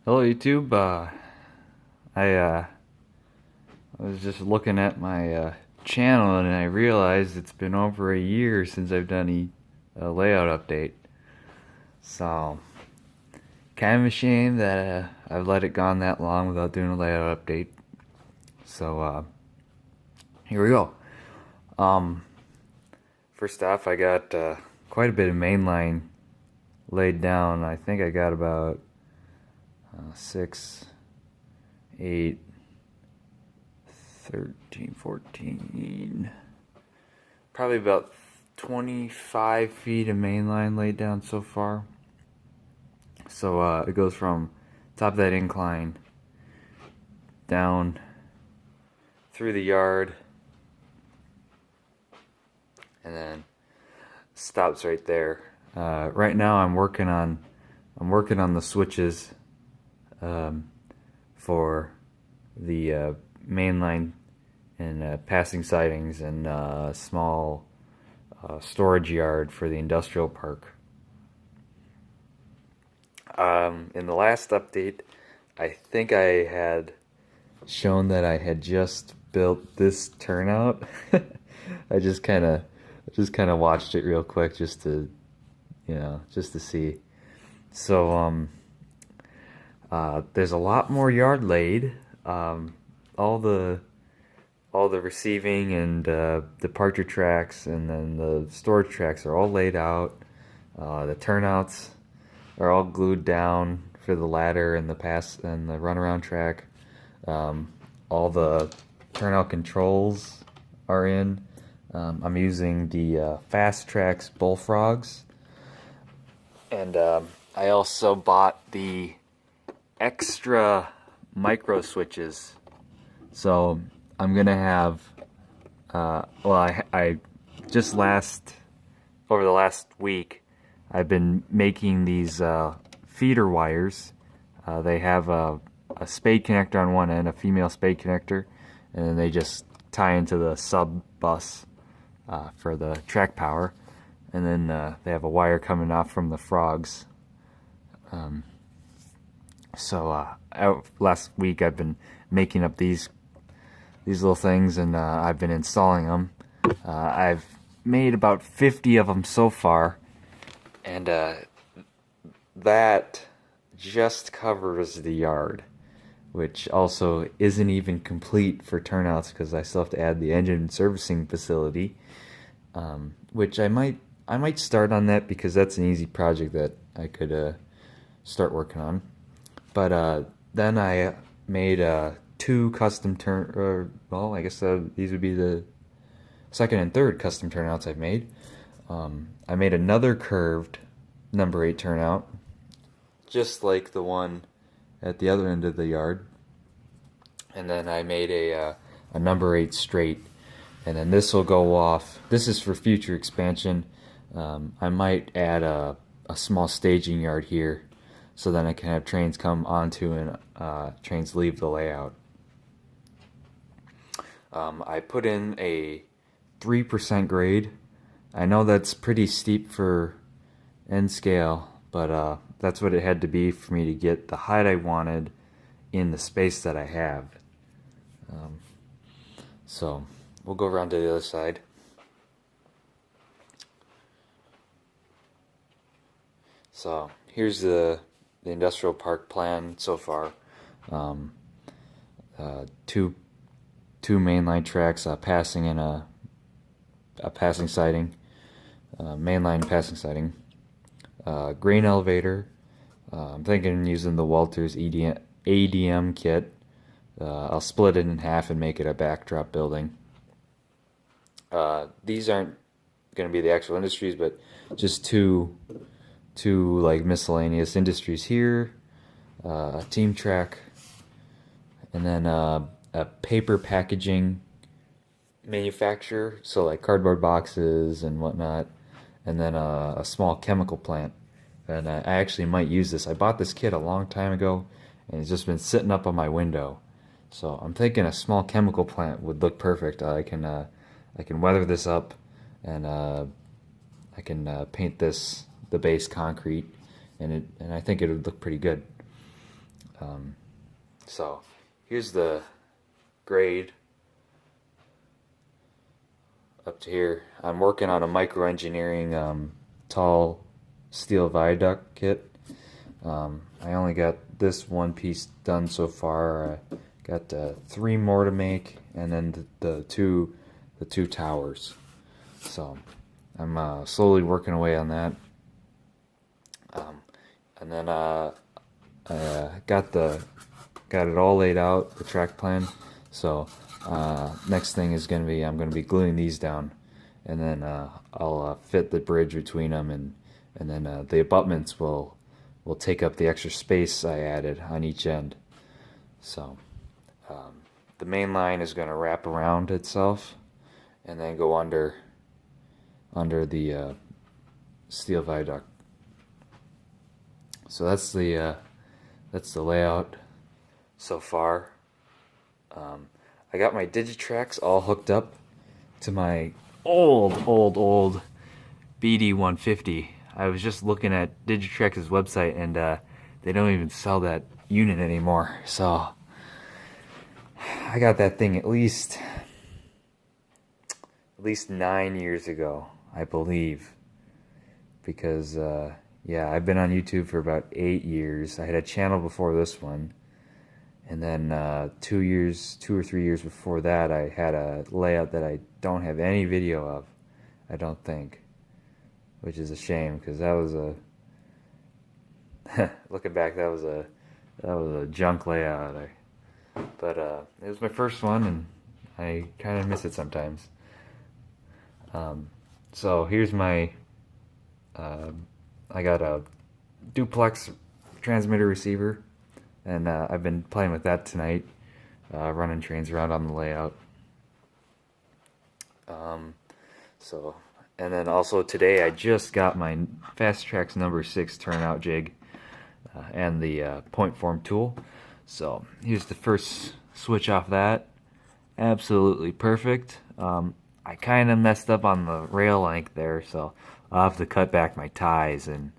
Hello YouTube. I was just looking at my channel and I realized it's been over a year since I've done a layout update. So, kind of a shame that I've let it gone that long without doing a layout update. So, here we go. Um, First off, I got quite a bit of mainline laid down. I think I got about 6, 8, 13, 14, probably about 25 feet of main line laid down so far. So it goes from top of that incline down through the yard and then stops right there. Right now I'm working on the switches for the mainline and passing sidings and small storage yard for the industrial park. In the last update, I think I had shown that I had just built this turnout. I just kind of watched it real quick just to see. So there's a lot more yard laid. All the receiving and departure tracks and then the storage tracks are all laid out. The turnouts are all glued down for the ladder and the pass and the runaround track. All the turnout controls are in. I'm using the Fast Tracks Bullfrogs, and I also bought the extra micro switches. So I'm gonna have I just over the last week I've been making these feeder wires. They have a spade connector on one end, a female spade connector, and then they just tie into the sub bus for the track power, and then they have a wire coming off from the frogs. Last week I've been making up these little things, and I've been installing them. I've made about 50 of them so far, and that just covers the yard, which also isn't even complete for turnouts because I still have to add the engine servicing facility, which I might start on that because that's an easy project that I could start working on. But then I made two custom I guess these would be the second and third custom turnouts I've made. I made another curved number 8 turnout, just like the one at the other end of the yard. And then I made a number 8 straight, and then this will go off. This is for future expansion. I might add a small staging yard here, so then I can have trains come onto and trains leave the layout. I put in a 3% grade. I know that's pretty steep for N scale, but that's what it had to be for me to get the height I wanted in the space that I have. So we'll go around to the other side. So here's the industrial park plan so far. Two mainline tracks passing in a passing siding, mainline passing siding, grain elevator. I'm thinking using the Walters ADM kit. I'll split it in half and make it a backdrop building. These aren't going to be the actual industries, but just two like miscellaneous industries here, a team track, and then a paper packaging manufacturer, so like cardboard boxes and whatnot, and then a small chemical plant. And I actually might use this. I bought this kit a long time ago, and it's just been sitting up on my window. So I'm thinking a small chemical plant would look perfect. I can weather this up, and I can paint the base concrete, and I think it would look pretty good. So here's the grade up to here. I'm working on a microengineering tall steel viaduct kit. I only got this one piece done so far. I got 3 more to make, and then the two towers. So I'm slowly working away on that. And then I got it all laid out, the track plan. So next thing is I'm gonna be gluing these down, and then I'll fit the bridge between them, and then the abutments will take up the extra space I added on each end. So the main line is gonna wrap around itself, and then go under the steel viaduct. So that's the layout so far. I got my Digitrax all hooked up to my old BD150. I was just looking at Digitrax's website, and they don't even sell that unit anymore. So I got that thing at least 9 years ago, I believe, because yeah, I've been on YouTube for about 8 years. I had a channel before this one, and then 2 or 3 years before that, I had a layout that I don't have any video of, I don't think, which is a shame, because that was looking back, that was a junk layout. But it was my first one, and I kind of miss it sometimes. So here's my I got a duplex transmitter receiver, and I've been playing with that tonight, running trains around on the layout. And then also today I just got my Fastrax number 6 turnout jig and the point form tool. So here's the first switch off that. Absolutely perfect. I kind of messed up on the rail length there, so I'll have to cut back my ties, and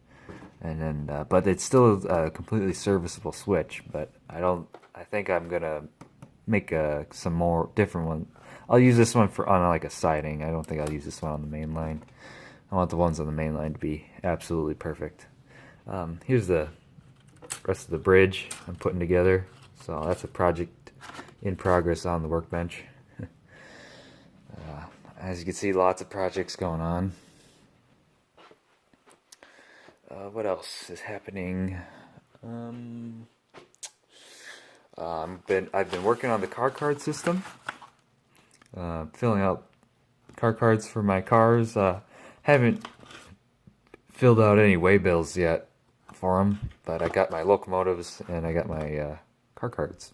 then but it's still a completely serviceable switch. But I think I'm gonna make some more different one. I'll use this one on like a siding. I don't think I'll use this one on the main line. I want the ones on the main line to be absolutely perfect. Here's the rest of the bridge I'm putting together. So that's a project in progress on the workbench. As you can see, lots of projects going on. What else is happening? I've been working on the car card system, filling out car cards for my cars. Haven't filled out any way bills yet for them, but I got my locomotives and I got my car cards.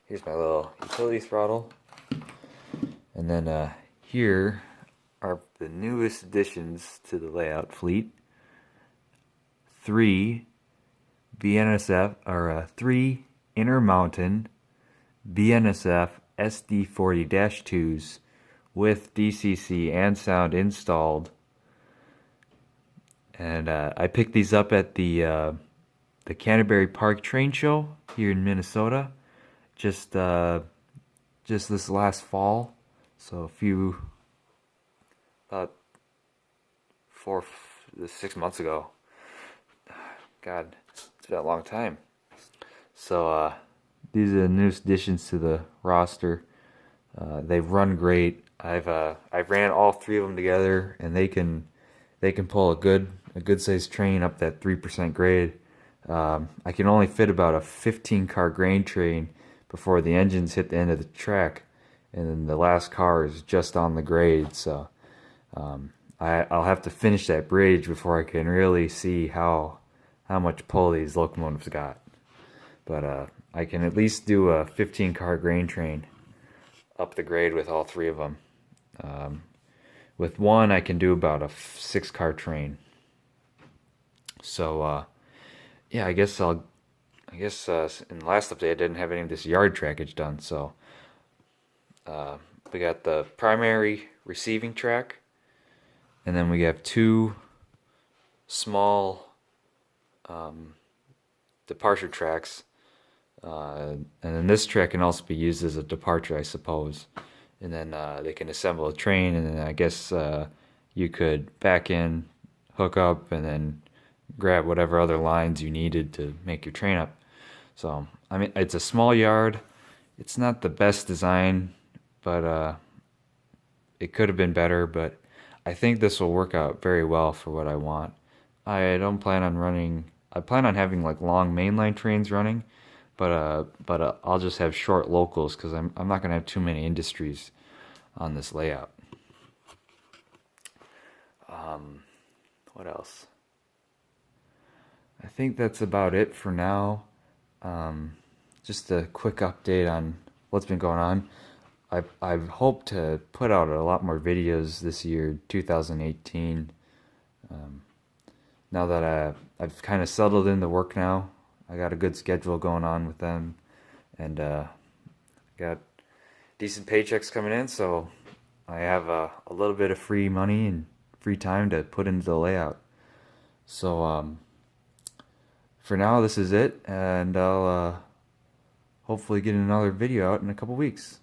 Here's my little utility throttle, and then here are the newest additions to the layout fleet. 3 BNSF, or 3 Intermountain BNSF SD40-2s with DCC and sound installed. And I picked these up at the Canterbury Park Train Show here in Minnesota, just this last fall. So about 6 months ago. God, it's been a long time. So these are the newest additions to the roster. They've run great. I've ran all 3 of them together, and they can pull a good sized train up that 3% grade. I can only fit about a 15 car grain train before the engines hit the end of the track, and then the last car is just on the grade. So I'll have to finish that bridge before I can really see how much pull these locomotives got. But I can at least do a 15 car grain train up the grade with all 3 of them. With one, I can do about a 6 car train. So yeah, I guess in the last update I didn't have any of this yard trackage done. So we got the primary receiving track, and then we have 2 small departure tracks. And then this track can also be used as a departure, I suppose. And then they can assemble a train, and then I guess you could back in, hook up, and then grab whatever other lines you needed to make your train up. So, I mean, it's a small yard. It's not the best design, but it could have been better, but I think this will work out very well for what I want. I don't plan on running, I plan on having like long mainline trains running, but I'll just have short locals because I'm not gonna have too many industries on this layout. What else? I think that's about it for now. Just a quick update on what's been going on. I've hoped to put out a lot more videos this year, 2018. Now that I've kind of settled into work now, I got a good schedule going on with them, and got decent paychecks coming in, so I have a little bit of free money and free time to put into the layout. So for now, this is it, and I'll hopefully get another video out in a couple weeks.